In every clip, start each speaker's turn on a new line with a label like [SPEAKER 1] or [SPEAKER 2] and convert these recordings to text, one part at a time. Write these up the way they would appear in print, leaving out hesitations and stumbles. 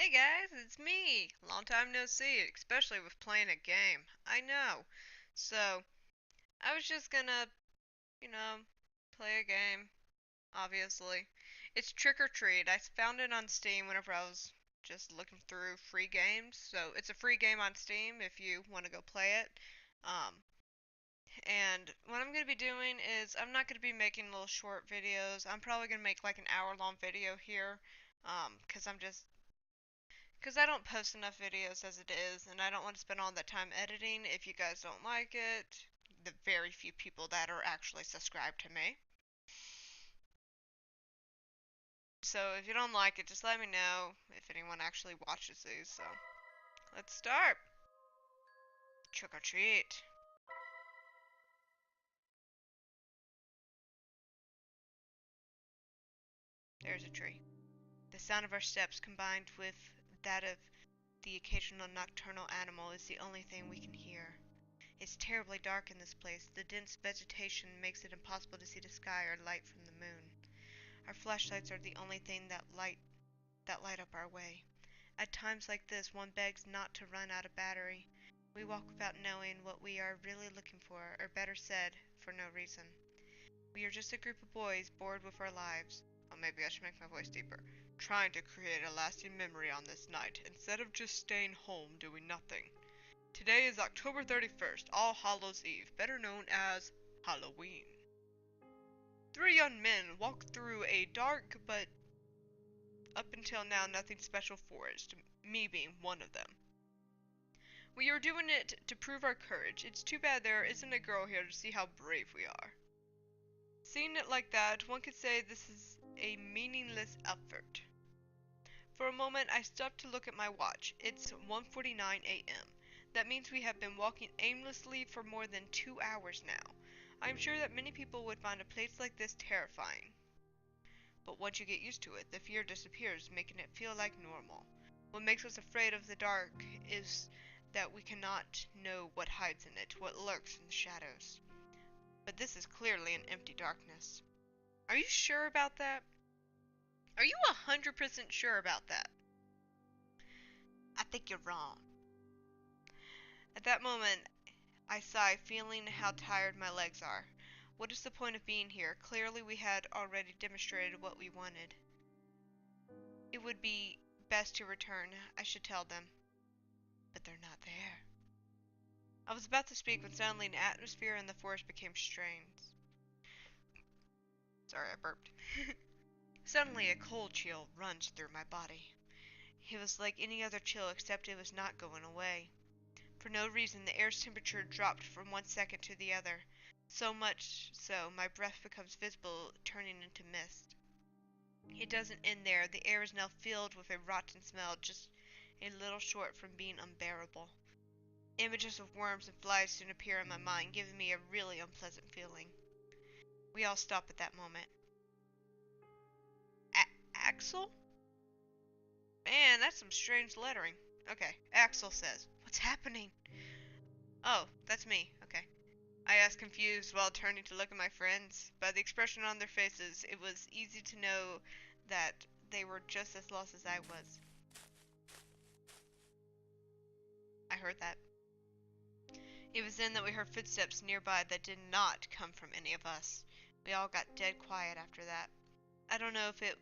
[SPEAKER 1] Hey guys, it's me! Long time no see, especially with playing a game. I know. So, I was just gonna, you know, play a game, obviously. It's Trick or Treat. I found it on Steam whenever I was just looking through free games. So, it's a free game on Steam if you want to go play it. Um, and what I'm gonna be doing is I'm not gonna be making little short videos. I'm probably gonna make like an hour-long video here. 'Cause I don't post enough videos as it is, and I don't want to spend all that time editing if you guys don't like it. The very few people that are actually subscribed to me. So if you don't like it, just let me know if anyone actually watches these. So let's start. Trick or treat. There's a tree. The sound of our steps combined with that of the occasional nocturnal animal is the only thing we can hear. It's terribly dark in this place. The dense vegetation makes it impossible to see the sky or light from the moon. Our flashlights are the only thing that light up our way. At times like this, one begs not to run out of battery. We walk without knowing what we are really looking for, or better said, for no reason. We are just a group of boys bored with our lives. Or maybe I should make my voice deeper. Trying to create a lasting memory on this night, instead of just staying home doing nothing. Today is October 31st, All Hallows Eve, better known as Halloween. Three young men walk through a dark but up until now nothing special forest, me being one of them. We are doing it to prove our courage. It's too bad there isn't a girl here to see how brave we are. Seeing it like that, one could say this is a meaningless effort. For a moment I stopped to look at my watch. It's 1:49 a.m. That means we have been walking aimlessly for more than 2 hours now. I am sure that many people would find a place like this terrifying. But once you get used to it, the fear disappears, making it feel like normal. What makes us afraid of the dark is that we cannot know what hides in it, what lurks in the shadows. But this is clearly an empty darkness. Are you sure about that? Are you 100% sure about that? I think you're wrong. At that moment, I sigh, feeling how tired my legs are. What is the point of being here? Clearly we had already demonstrated what we wanted. It would be best to return. I should tell them. But they're not there. I was about to speak when suddenly the atmosphere in the forest became strained. Sorry, I burped. Suddenly a cold chill runs through my body. It was like any other chill except it was not going away. For no reason, the air's temperature dropped from one second to the other. So much so, my breath becomes visible, turning into mist. It doesn't end there. The air is now filled with a rotten smell, just a little short from being unbearable. Images of worms and flies soon appear in my mind, giving me a really unpleasant feeling. We all stop at that moment. Axel? Man, that's some strange lettering. Okay, Axel says, "What's happening?" Oh, that's me. Okay. I asked, confused, while turning to look at my friends. By the expression on their faces, it was easy to know that they were just as lost as I was. I heard that. It was then that we heard footsteps nearby that did not come from any of us. We all got dead quiet after that. I don't know if it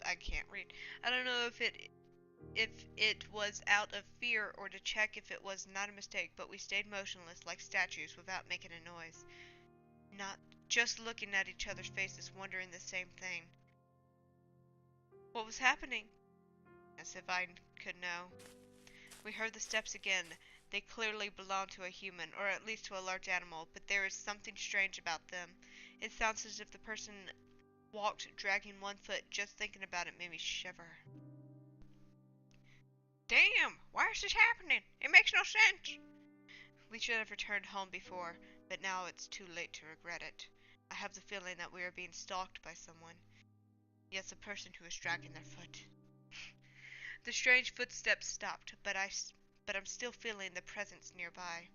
[SPEAKER 1] I can't read. I don't know if it was out of fear or to check if it was not a mistake, but we stayed motionless like statues without making a noise. Not just looking at each other's faces, wondering the same thing. What was happening? As if I could know. We heard the steps again. They clearly belonged to a human, or at least to a large animal, but there is something strange about them. It sounds as if the person walked dragging one foot. Just thinking about it made me shiver. Damn! Why is this happening? It makes no sense! We should have returned home before, but now it's too late to regret it. I have the feeling that we are being stalked by someone. Yes, a person who is dragging their foot. The strange footsteps stopped, but I'm still feeling the presence nearby.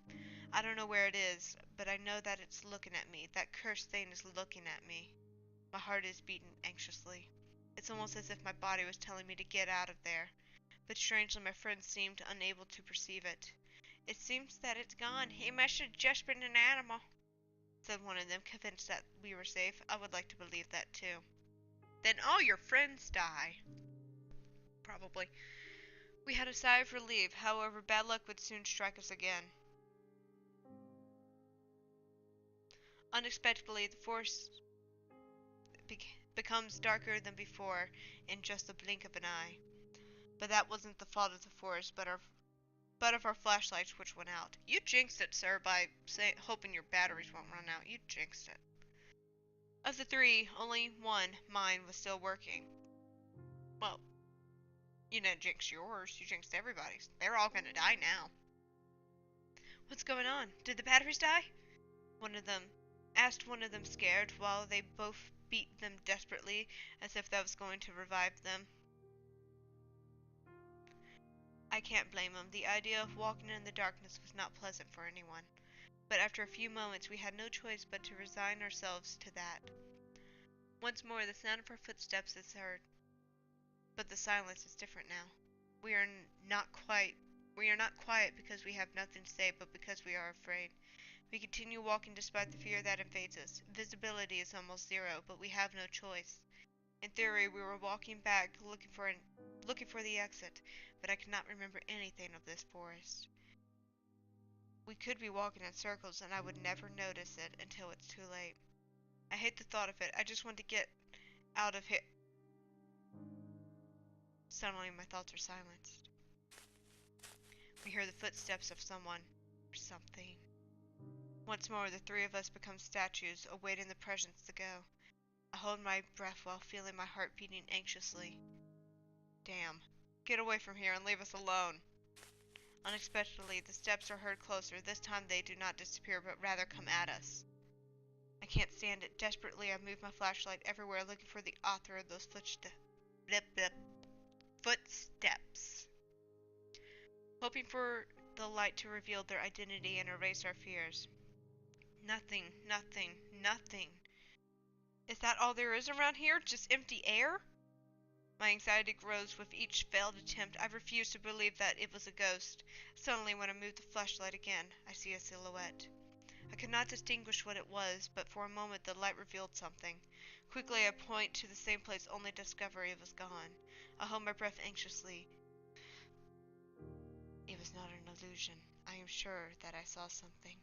[SPEAKER 1] I don't know where it is, but I know that it's looking at me. That cursed thing is looking at me. My heart is beating anxiously. It's almost as if my body was telling me to get out of there. But strangely, my friends seemed unable to perceive it. It seems that it's gone. It must have just been an animal, said one of them, convinced that we were safe. I would like to believe that too. Then all your friends die. Probably. We had a sigh of relief. However, bad luck would soon strike us again. Unexpectedly, the forest becomes darker than before in just the blink of an eye. But that wasn't the fault of the forest, but of our flashlights, which went out. You jinxed it, sir, by hoping your batteries won't run out. You jinxed it. Of the three, only one, mine, was still working. Well, you didn't jinx yours. You jinxed everybody's. They're all gonna die now. What's going on? Did the batteries die? One of them asked, one of them scared, while they both beat them desperately, as if that was going to revive them. I can't blame them. The idea of walking in the darkness was not pleasant for anyone. But after a few moments we had no choice but to resign ourselves to that. Once more the sound of our footsteps is heard. But the silence is different now. We are not quiet because we have nothing to say, but because we are afraid. We continue walking despite the fear that invades us. Visibility is almost zero, but we have no choice. In theory, we were walking back, looking for the exit, but I cannot remember anything of this forest. We could be walking in circles, and I would never notice it until it's too late. I hate the thought of it. I just want to get out of here. Suddenly, my thoughts are silenced. We hear the footsteps of someone or something. Once more, the three of us become statues, awaiting the presence to go. I hold my breath while feeling my heart beating anxiously. Damn. Get away from here and leave us alone. Unexpectedly, the steps are heard closer. This time they do not disappear, but rather come at us. I can't stand it. Desperately, I move my flashlight everywhere, looking for the author of those footsteps. Hoping for the light to reveal their identity and erase our fears. Nothing, nothing, nothing. Is that all there is around here? Just empty air? My anxiety grows with each failed attempt. I refuse to believe that it was a ghost. Suddenly, when I move the flashlight again, I see a silhouette. I could not distinguish what it was, but for a moment the light revealed something. Quickly I point to the same place, only to discover it was gone. I hold my breath anxiously. It was not an illusion. I am sure that I saw something.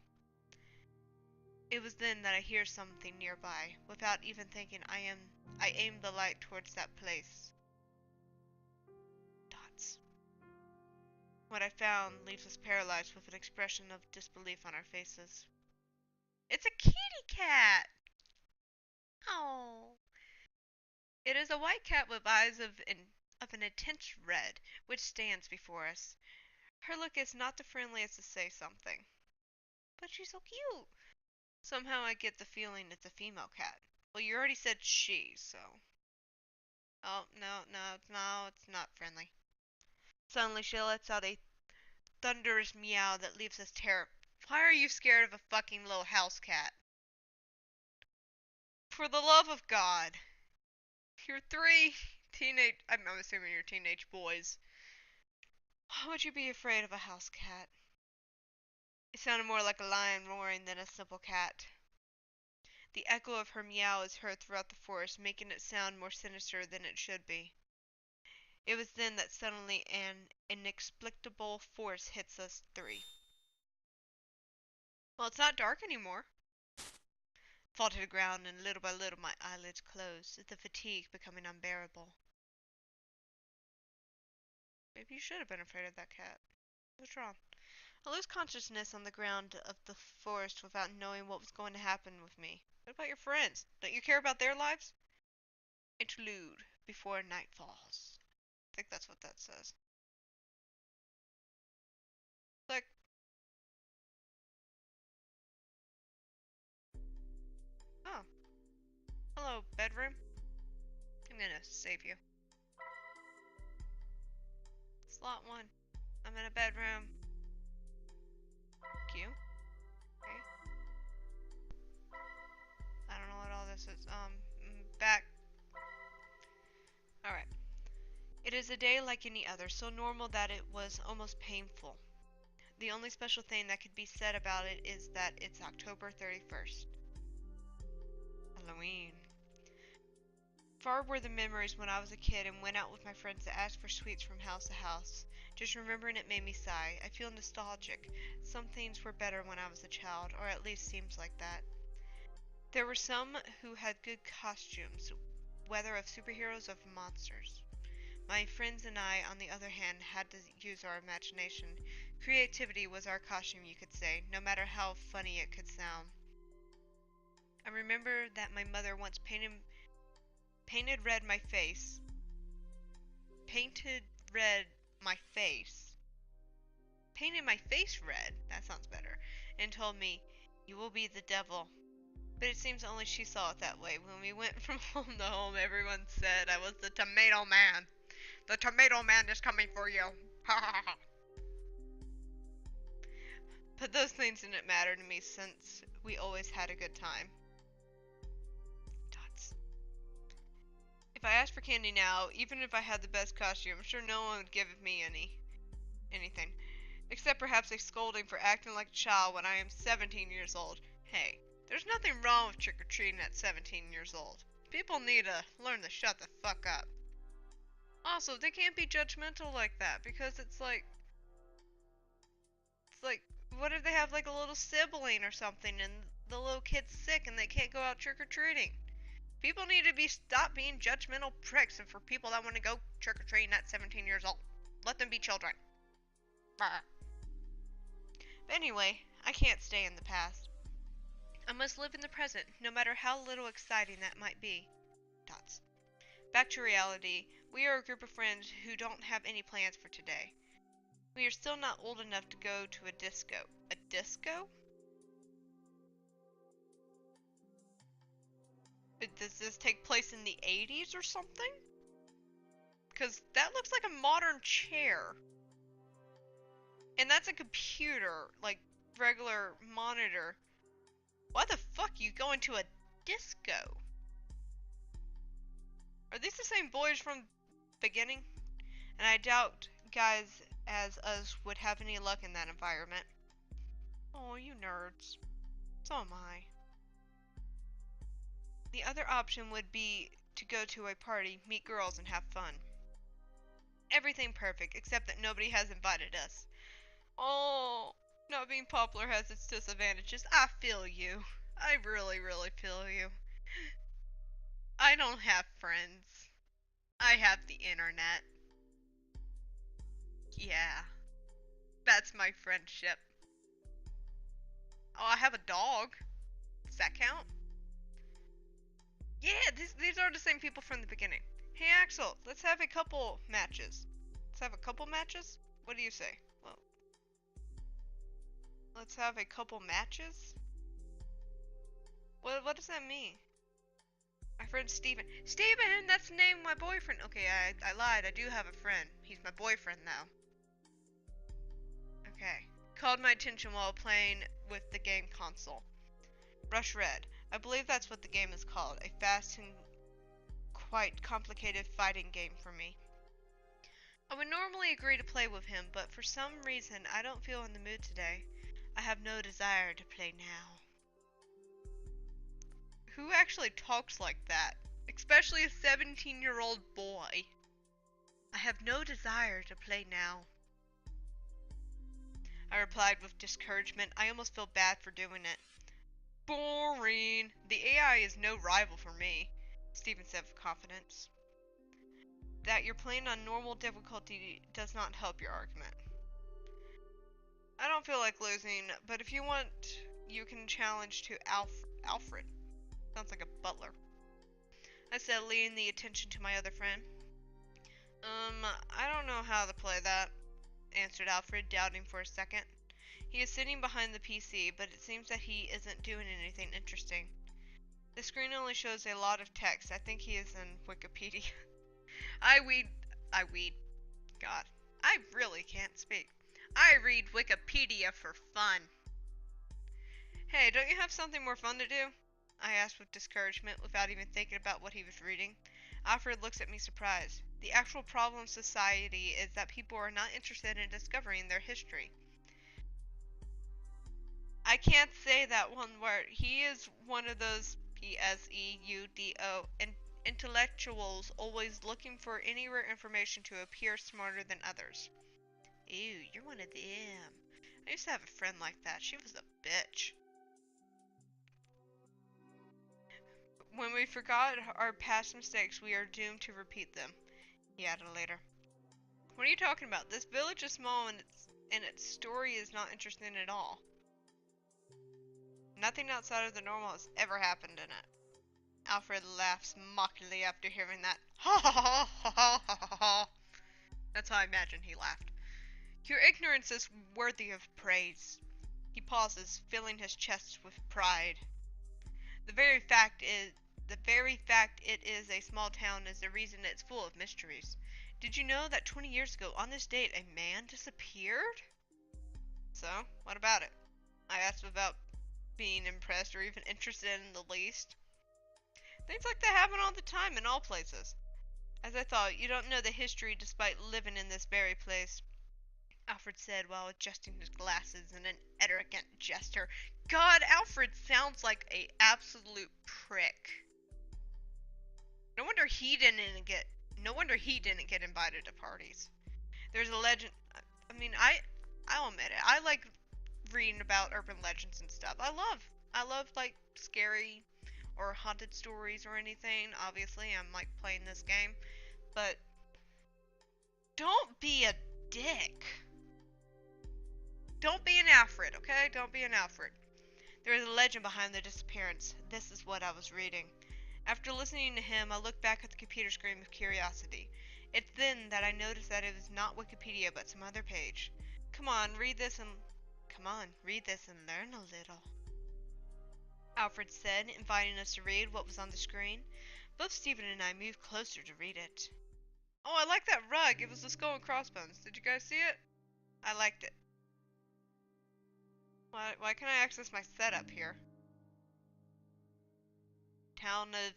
[SPEAKER 1] It was then that I hear something nearby. Without even thinking, I aim the light towards that place. Dots. What I found leaves us paralyzed with an expression of disbelief on our faces. It's a kitty cat! Oh. It is a white cat with eyes of an intense red, which stands before us. Her look is not the friendliest to say something. But she's so cute. Somehow I get the feeling it's a female cat. Well, you already said she, so. Oh, no, it's not friendly. Suddenly she lets out a thunderous meow that leaves us terror. Why are you scared of a fucking little house cat? For the love of God. You're I'm assuming you're teenage boys. Why would you be afraid of a house cat? It sounded more like a lion roaring than a simple cat. The echo of her meow is heard throughout the forest, making it sound more sinister than it should be. It was then that suddenly an inexplicable force hits us three. Well, it's not dark anymore. Fall to the ground, and little by little my eyelids closed, the fatigue becoming unbearable. Maybe you should have been afraid of that cat. What's wrong? I lose consciousness on the ground of the forest without knowing what was going to happen with me. What about your friends? Don't you care about their lives? Interlude before night falls. I think that's what that says. Click. Oh. Hello, bedroom. I'm gonna save you. Slot 1. I'm in a bedroom. Q. Okay. I don't know what all this is. Back. is a day like any other, so normal that it was almost painful. The only special thing that could be said about it is that it's October 31st. Halloween. Far were the memories when I was a kid and went out with my friends to ask for sweets from house to house. Just remembering it made me sigh. I feel nostalgic. Some things were better when I was a child, or at least seems like that. There were some who had good costumes, whether of superheroes or of monsters. My friends and I, on the other hand, had to use our imagination. Creativity was our costume, you could say, no matter how funny it could sound. I remember that my mother once painted red my face. Painted red my face. Painted my face red, that sounds better, and told me, "You will be the devil." But it seems only she saw it that way. When we went from home to home, everyone said I was the tomato man. The tomato man is coming for you. Ha ha ha. But those things didn't matter to me since we always had a good time. Dots. If I asked for candy now, even if I had the best costume, I'm sure no one would give me anything. Except perhaps a scolding for acting like a child when I am 17 years old. Hey, there's nothing wrong with trick-or-treating at 17 years old. People need to learn to shut the fuck up. Also, they can't be judgmental like that because it's like, what if they have like a little sibling or something and the little kid's sick and they can't go out trick-or-treating? People need to stop being judgmental pricks, and for people that want to go trick-or-treating at 17 years old, let them be children. But anyway, I can't stay in the past. I must live in the present, no matter how little exciting that might be. Dots. Back to reality. We are a group of friends who don't have any plans for today. We are still not old enough to go to a disco. A disco? Does this take place in the 80s or something? Because that looks like a modern chair. And that's a computer, like regular monitor. Why the fuck you going to a disco? Are these the same boys from beginning? And I doubt guys as us would have any luck in that environment. Oh, you nerds. So am I. The other option would be to go to a party, meet girls, and have fun. Everything perfect, except that nobody has invited us. Oh, not being popular has its disadvantages. I feel you. I really, really feel you. I don't have friends. I have the internet. Yeah, that's my friendship. Oh, I have a dog. Does that count? Yeah, these are the same people from the beginning. Hey Axel, let's have a couple matches. Let's have a couple matches? What do you say? Well, let's have a couple matches? What does that mean? My friend Steven. Steven! That's the name of my boyfriend. Okay, I lied. I do have a friend. He's my boyfriend now. Okay. Called my attention while playing with the game console. Rush Red. I believe that's what the game is called. A fast and quite complicated fighting game for me. I would normally agree to play with him, but for some reason I don't feel in the mood today. I have no desire to play now. Who actually talks like that? Especially a 17-year-old boy. I have no desire to play now. I replied with discouragement. I almost feel bad for doing it. Boring. The AI is no rival for me, Steven said with confidence. That you're playing on normal difficulty does not help your argument. I don't feel like losing, but if you want, you can challenge to Alfred. Sounds like a butler. I said, leading the attention to my other friend. I don't know how to play that, answered Alfred, doubting for a second. He is sitting behind the PC, but it seems that he isn't doing anything interesting. The screen only shows a lot of text. I think he is in Wikipedia. I really can't speak. I read Wikipedia for fun. Hey, don't you have something more fun to do? I asked with discouragement, without even thinking about what he was reading. Alfred looks at me surprised. The actual problem of society is that people are not interested in discovering their history. I can't say that one word. He is one of those PSEUDO intellectuals always looking for any rare information to appear smarter than others. Ew, you're one of them. I used to have a friend like that. She was a bitch. When we forgot our past mistakes, we are doomed to repeat them, he added later. What are you talking about? This village is small and its story is not interesting at all. Nothing outside of the normal has ever happened in it. Alfred laughs mockingly after hearing that. Ha ha ha ha ha ha ha. That's how I imagine he laughed. Your ignorance is worthy of praise. He pauses, filling his chest with pride. The very fact it is a small town is the reason it's full of mysteries. Did you know that 20 years ago on this date a man disappeared? So, what about it? I asked without being impressed or even interested in the least. Things like that happen all the time in all places. As I thought, you don't know the history despite living in this very place, Alfred said while adjusting his glasses in an arrogant gesture. God, Alfred sounds like a absolute prick. No wonder he didn't get invited to parties. There's a legend. I mean, I'll admit it. I like reading about urban legends and stuff. I love like scary or haunted stories or anything. Obviously, I'm like playing this game, but don't be a dick. Don't be an Alfred, okay? Don't be an Alfred. There is a legend behind the disappearance. This is what I was reading. After listening to him, I looked back at the computer screen with curiosity. It's then that I noticed that it was not Wikipedia but some other page. Come on, read this and learn a little, Alfred said, inviting us to read what was on the screen. Both Stephen and I moved closer to read it. Oh, I like that rug. It was the skull and crossbones. Did you guys see it? I liked it. Why can't I access my setup here? Town of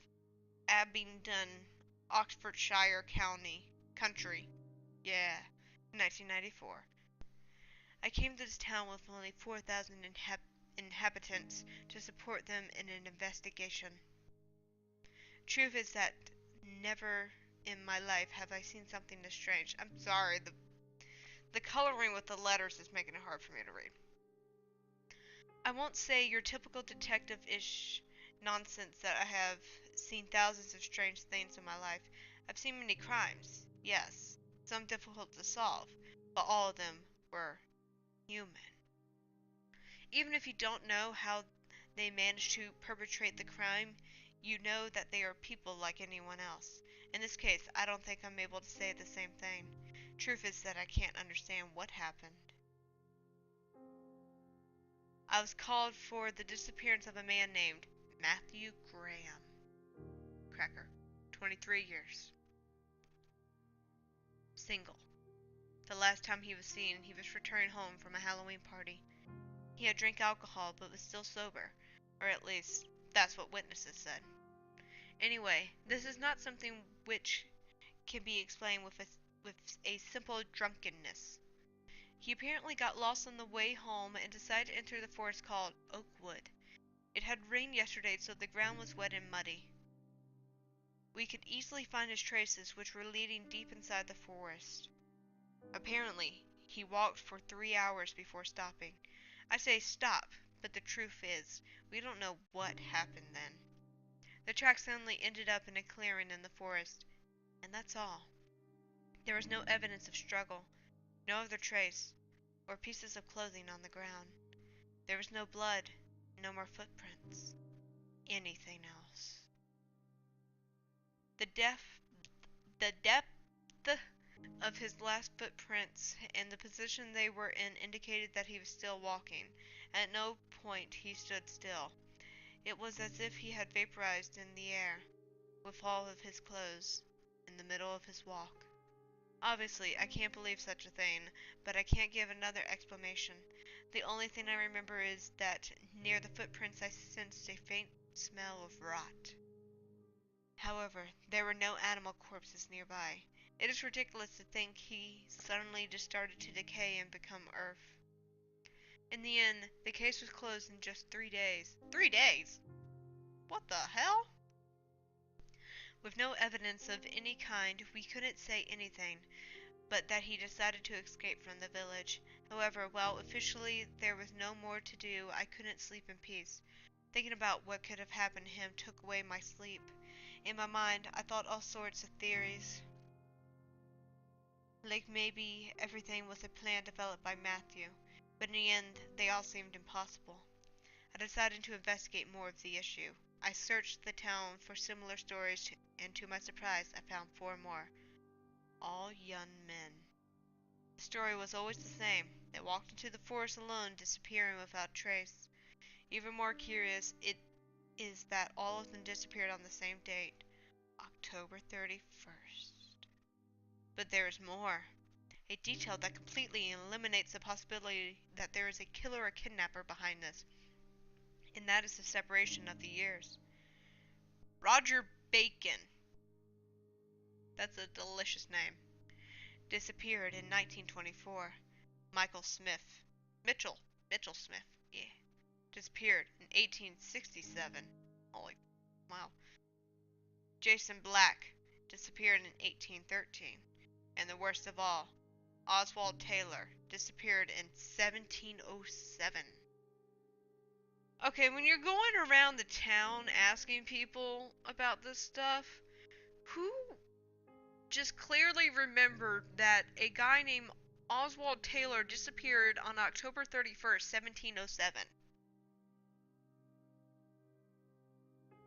[SPEAKER 1] Abingdon, Oxfordshire Country. Yeah, 1994. I came to this town with only 4,000 inhabitants to support them in an investigation. Truth is that never in my life have I seen something this strange. I'm sorry, the coloring with the letters is making it hard for me to read. I won't say your typical detective-ish nonsense that I have seen thousands of strange things in my life. I've seen many crimes, yes, some difficult to solve, but all of them were human. Even if you don't know how they managed to perpetrate the crime, you know that they are people like anyone else. In this case, I don't think I'm able to say the same thing. Truth is that I can't understand what happened. I was called for the disappearance of a man named Matthew Graham. Cracker, 23 years. Single. The last time he was seen, he was returning home from a Halloween party. He had drank alcohol but was still sober, or at least that's what witnesses said. Anyway, this is not something which can be explained with a simple drunkenness. He apparently got lost on the way home and decided to enter the forest called Oakwood. It had rained yesterday, so the ground was wet and muddy. We could easily find his traces, which were leading deep inside the forest. Apparently, he walked for 3 hours before stopping. I say stop, but the truth is, we don't know what happened then. The track suddenly ended up in a clearing in the forest, and that's all. There was no evidence of struggle, no other trace, or pieces of clothing on the ground. There was no blood, no more footprints, anything else. The depth of his last footprints and the position they were in indicated that he was still walking. At no point he stood still. It was as if he had vaporized in the air, with all of his clothes, in the middle of his walk. Obviously, I can't believe such a thing, but I can't give another explanation. The only thing I remember is that near the footprints I sensed a faint smell of rot. However, there were no animal corpses nearby. It is ridiculous to think he suddenly just started to decay and become earth. In the end, the case was closed in just 3 days. 3 days? What the hell? With no evidence of any kind, we couldn't say anything but that he decided to escape from the village. However, while officially there was no more to do, I couldn't sleep in peace. Thinking about what could have happened to him took away my sleep. In my mind, I thought all sorts of theories. Like maybe everything was a plan developed by Matthew, but in the end, they all seemed impossible. I decided to investigate more of the issue. I searched the town for similar stories, and to my surprise, I found 4 more. All young men. The story was always the same. They walked into the forest alone, disappearing without trace. Even more curious it is that all of them disappeared on the same date, October 31st. But there is more. A detail that completely eliminates the possibility that there is a killer or kidnapper behind this, and that is the separation of the years. Roger Bacon, that's a delicious name, disappeared in 1924. Michael Smith, Mitchell Smith, yeah, disappeared in 1867. Holy, wow. Jason Black disappeared in 1813. And the worst of all, Oswald Taylor disappeared in 1707. Okay, when you're going around the town asking people about this stuff, who just clearly remembered that a guy named Oswald Taylor disappeared on October 31st, 1707?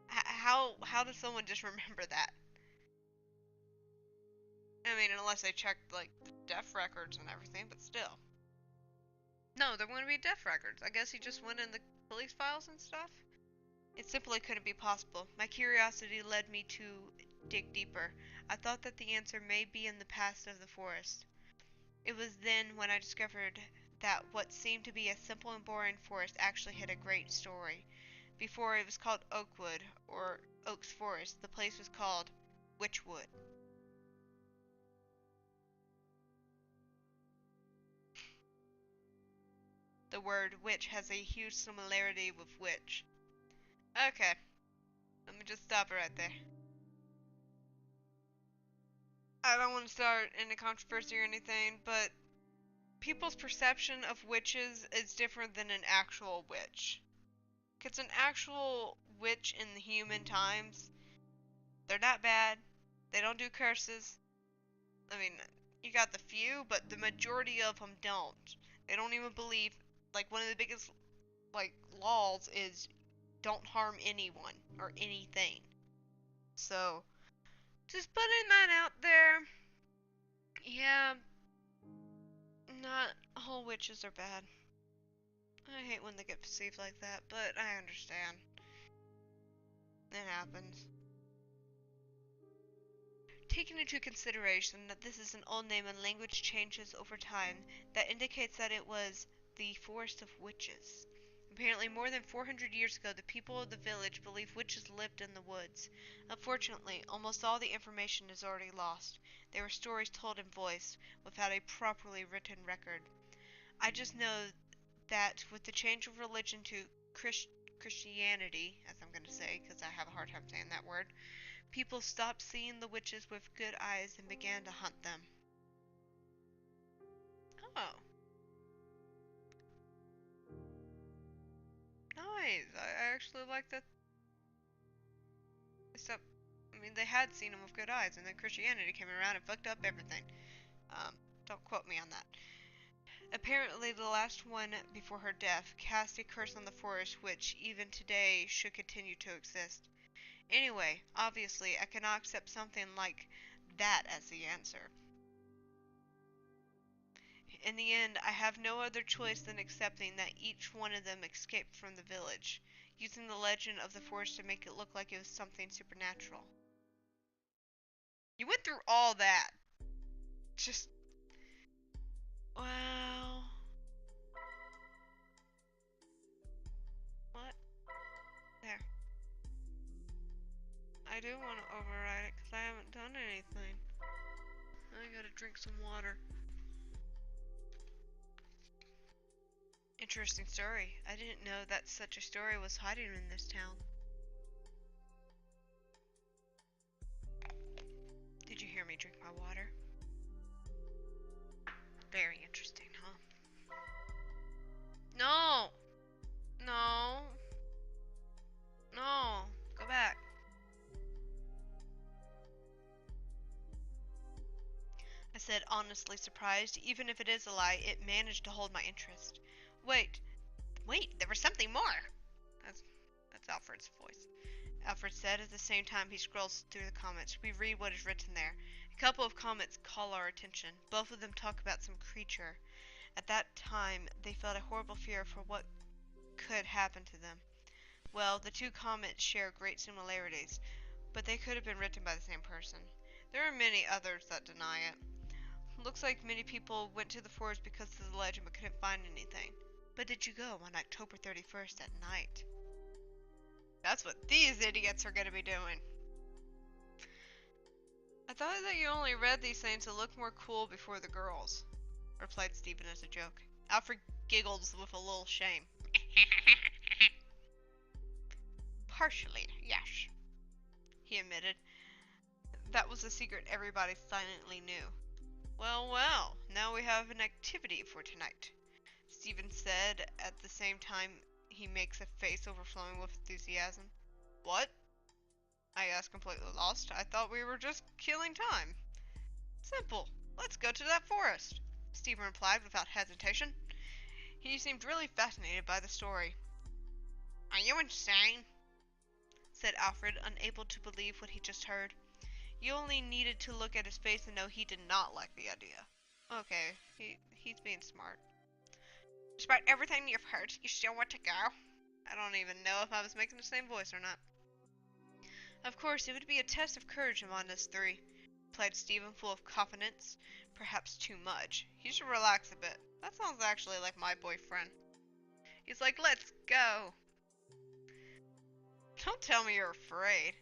[SPEAKER 1] How does someone just remember that? I mean, unless they checked, like, the death records and everything, but still. No, there wouldn't be death records. I guess he just went in the police files and stuff? It simply couldn't be possible. My curiosity led me to dig deeper. I thought that the answer may be in the past of the forest. It was then when I discovered that what seemed to be a simple and boring forest actually had a great story. Before it was called Oakwood, or Oaks Forest, the place was called Witchwood. The word witch has a huge similarity with witch. Okay, let me just stop it right there. I don't want to start any controversy or anything, but people's perception of witches is different than an actual witch. Because an actual witch in the human times, they're not bad. They don't do curses. I mean, you got the few, but the majority of them don't. They don't even believe, like, one of the biggest, like, laws is don't harm anyone or anything. So, just putting that out there. Yeah, not all witches are bad. I hate when they get perceived like that, but I understand. It happens. Taking into consideration that this is an old name and language changes over time, that indicates that it was the Forest of Witches. Apparently, more than 400 years ago, the people of the village believed witches lived in the woods. Unfortunately, almost all the information is already lost. There were stories told in voice, without a properly written record. I just know that with the change of religion to Christianity, as I'm going to say, because I have a hard time saying that word, people stopped seeing the witches with good eyes and began to hunt them. Oh. Nice. I actually like that. Except, I mean, they had seen them with good eyes, and then Christianity came around and fucked up everything. Don't quote me on that. Apparently, the last one before her death cast a curse on the forest which, even today, should continue to exist. Anyway, obviously, I cannot accept something like that as the answer. In the end, I have no other choice than accepting that each one of them escaped from the village, using the legend of the forest to make it look like it was something supernatural. You went through all that. Just... wow. What? There. I do want to override it because I haven't done anything. I gotta drink some water. Interesting story. I didn't know that such a story was hiding in this town. Did you hear me drink my water? Very interesting, huh? No! No! No! Go back. I said, honestly surprised. Even if it is a lie, it managed to hold my interest. Wait. Wait, there was something more! That's Alfred's voice. Alfred said at the same time he scrolls through the comments. We read what is written there. A couple of comments call our attention. Both of them talk about some creature. At that time, they felt a horrible fear for what could happen to them. Well, the two comments share great similarities, but they could have been written by the same person. There are many others that deny it. Looks like many people went to the forest because of the legend but couldn't find anything. But did you go on October 31st at night? That's what these idiots are going to be doing. I thought that you only read these things to look more cool before the girls, replied Stephen as a joke. Alfred giggles with a little shame. Partially, yes, he admitted. That was a secret everybody silently knew. Well, well, now we have an activity for tonight, Stephen said at the same time he makes a face overflowing with enthusiasm. What? I asked, completely lost. I thought we were just killing time. Simple. Let's go to that forest, Stephen replied without hesitation. He seemed really fascinated by the story. Are you insane? Said Alfred, unable to believe what he just heard. You only needed to look at his face and know he did not like the idea. Okay, he's being smart. Despite everything you've heard, you still want to go? I don't even know if I was making the same voice or not. Of course, it would be a test of courage among us three, replied Stephen, full of confidence. Perhaps too much. You should relax a bit. That sounds actually like my boyfriend. He's like, let's go. Don't tell me you're afraid.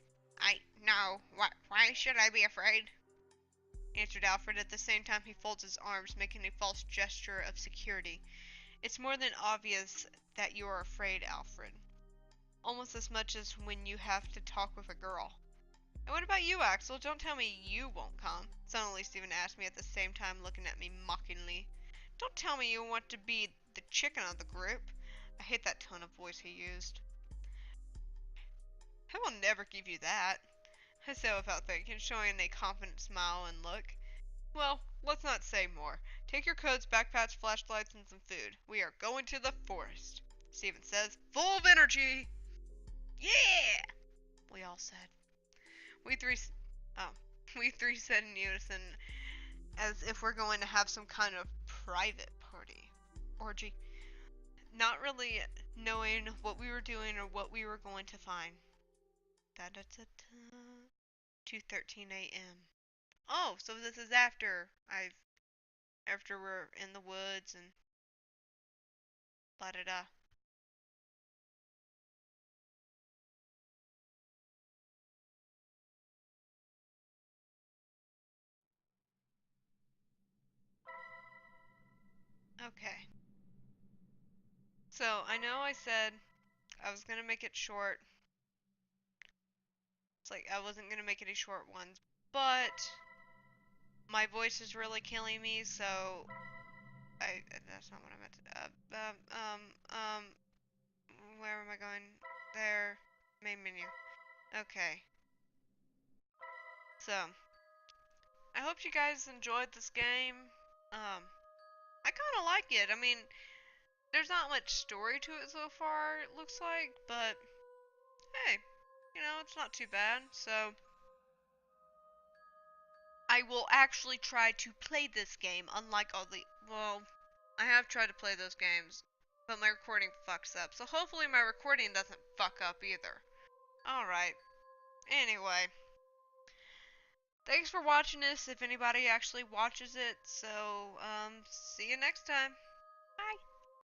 [SPEAKER 1] No. Why should I be afraid? Answered Alfred. At the same time he folds his arms, making a false gesture of security. It's more than obvious that you are afraid, Alfred. Almost as much as when you have to talk with a girl. And what about you, Axel? Don't tell me you won't come. Suddenly Stephen asked me, at the same time looking at me mockingly. Don't tell me you want to be the chicken of the group. I hate that tone of voice he used. I will never give you that, I said without thinking, showing a confident smile and look. Well, let's not say more. Take your coats, backpacks, flashlights, and some food. We are going to the forest, Stephen says, full of energy. Yeah! We all said. We three said in unison, as if we're going to have some kind of private party. Orgy. Not really knowing what we were doing or what we were going to find. 2:13 a.m. Oh, so this is after we're in the woods and la da da. Okay. So I know I said I was gonna make it short. It's like I wasn't gonna make any short ones, but my voice is really killing me, so that's not what I meant to, where am I going? There, main menu. Okay. So, I hope you guys enjoyed this game. I kind of like it. I mean, there's not much story to it so far, it looks like, but hey, it's not too bad. So, I will actually try to play this game, unlike all the, well, I have tried to play those games, but my recording fucks up. So hopefully my recording doesn't fuck up either. Alright. Anyway. Thanks for watching this, if anybody actually watches it. So, see you next time. Bye.